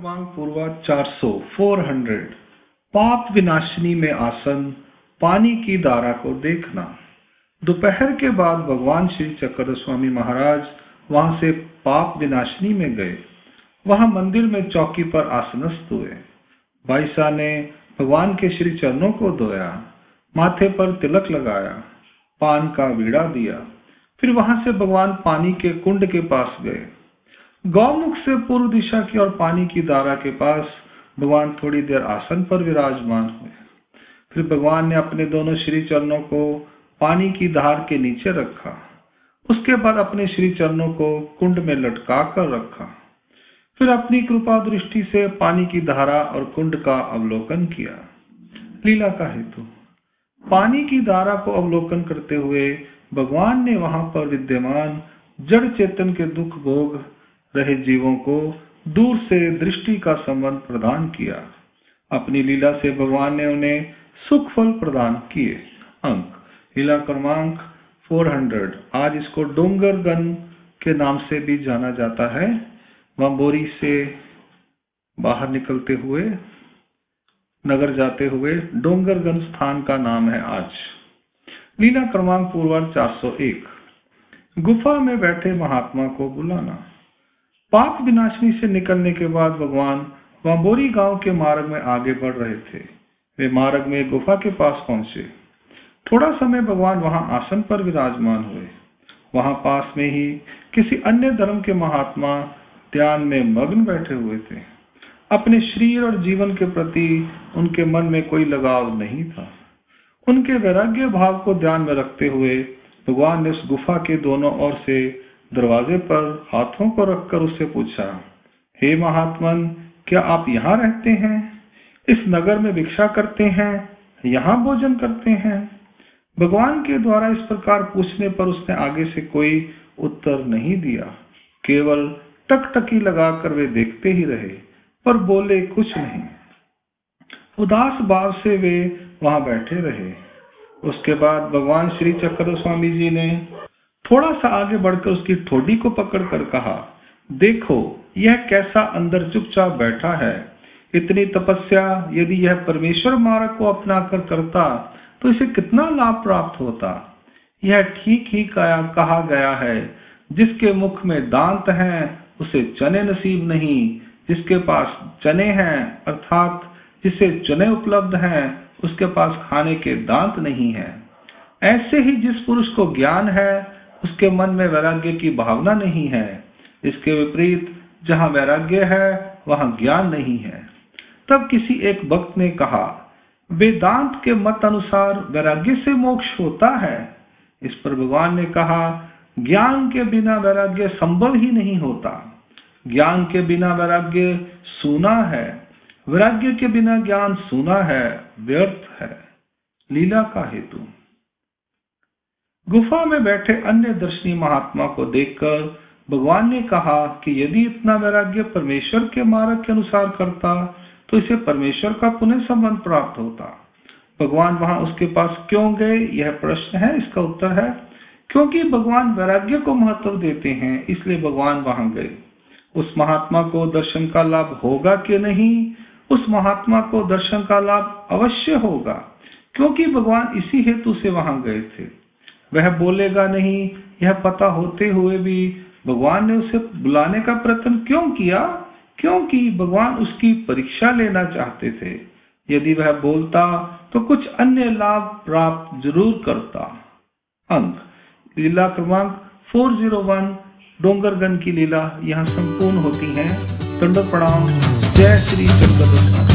क्रमांक पूर्वार्ध 400 पाप विनाशिनी में आसन पानी की धारा को देखना। दोपहर के बाद भगवान श्री चक्रधर स्वामी महाराज वहां से पाप विनाशिनी में गए। वहां मंदिर में चौकी पर आसनस्थ हुए। भाई साहब ने भगवान के श्री चरणों को धोया, माथे पर तिलक लगाया, पान का बीड़ा दिया। फिर वहां से भगवान पानी के कुंड के पास गए। गौमुख से पूर्व दिशा की ओर पानी की धारा के पास भगवान थोड़ी देर आसन पर विराजमान हुए। फिर भगवान ने अपने दोनों श्री चरणों को पानी की धार के नीचे रखा। उसके बाद अपने श्री चरणों को कुंड में लटका कर रखा। फिर अपनी कृपा दृष्टि से पानी की धारा और कुंड का अवलोकन किया। लीला का हेतु। पानी की धारा को अवलोकन करते हुए भगवान ने वहां पर विद्यमान जड़ चेतन के दुख भोग रहे जीवों को दूर से दृष्टि का संबंध प्रदान किया। अपनी लीला से भगवान ने उन्हें सुख फल प्रदान किए। अंक लीला क्रमांक 400। आज इसको डोंगरगन के नाम से भी जाना जाता है। वांबोरी से बाहर निकलते हुए नगर जाते हुए डोंगरगन स्थान का नाम है आज। लीला क्रमांक पूर्वार्ध 401। गुफा में बैठे महात्मा को बुलाना। पाप विनाशिनी से निकलने के बाद भगवान वांबोरी गांव के मार्ग में आगे बढ़ रहे थे। वे मार्ग में गुफा के पास पहुंचे। थोड़ा समय भगवान वहां आसन पर विराजमान हुए। वहां पास में ही किसी अन्य धर्म के महात्मा ध्यान में मग्न बैठे हुए थे। अपने शरीर और जीवन के प्रति उनके मन में कोई लगाव नहीं था। उनके वैराग्य भाव को ध्यान में रखते हुए भगवान ने उस गुफा के दोनों ओर से दरवाजे पर हाथों को रखकर उससे पूछा, हे महात्मन, क्या आप यहाँ रहते हैं? इस नगर में भिक्षा करते हैं? यहाँ भोजन करते हैं? भगवान के द्वारा इस प्रकार पूछने पर उसने आगे से कोई उत्तर नहीं दिया। केवल टकटकी लगाकर वे देखते ही रहे, पर बोले कुछ नहीं। उदास भाव से वे वहां बैठे रहे। उसके बाद भगवान श्री चक्रधर स्वामी जी ने थोड़ा सा आगे बढ़कर उसकी ठोडी को पकड़कर कहा, देखो यह कैसा अंदर चुपचाप बैठा है। इतनी तपस्या यदि यह परमेश्वर मार्ग को अपनाकर करता तो इसे कितना लाभ प्राप्त होता। यह ठीक ही कहा गया है, जिसके मुख में दांत हैं उसे चने नसीब नहीं। जिसके पास चने हैं अर्थात जिसे चने उपलब्ध हैं उसके पास खाने के दांत नहीं है। ऐसे ही जिस पुरुष को ज्ञान है उसके मन में वैराग्य की भावना नहीं है। इसके विपरीत जहां वैराग्य है वहां ज्ञान नहीं है। तब किसी एक भक्त ने कहा, वेदांत के मत अनुसार वैराग्य से मोक्ष होता है। इस पर भगवान ने कहा, ज्ञान के बिना वैराग्य संभव ही नहीं होता। ज्ञान के बिना वैराग्य सूना है, वैराग्य के बिना ज्ञान सूना है, व्यर्थ है। लीला का हेतु। गुफा में बैठे अन्य दर्शनीय महात्मा को देखकर भगवान ने कहा कि यदि इतना वैराग्य परमेश्वर के मार्ग के अनुसार करता तो इसे परमेश्वर का पुनः संबंध प्राप्त होता। भगवान वहां उसके पास क्यों गए, यह प्रश्न है। इसका उत्तर है क्योंकि भगवान वैराग्य को महत्व देते हैं, इसलिए भगवान वहां गए। उस महात्मा को दर्शन का लाभ होगा कि नहीं? उस महात्मा को दर्शन का लाभ अवश्य होगा, क्योंकि भगवान इसी हेतु से वहां गए थे। वह बोलेगा नहीं, यह पता होते हुए भी भगवान ने उसे बुलाने का प्रयत्न क्यों किया? क्योंकि भगवान उसकी परीक्षा लेना चाहते थे। यदि वह बोलता तो कुछ अन्य लाभ प्राप्त जरूर करता। अंक लीला क्रमांक 401 डोंगरगन की लीला यहाँ संपूर्ण होती है। दंडवत प्रणाम। जय श्री चक्रधर।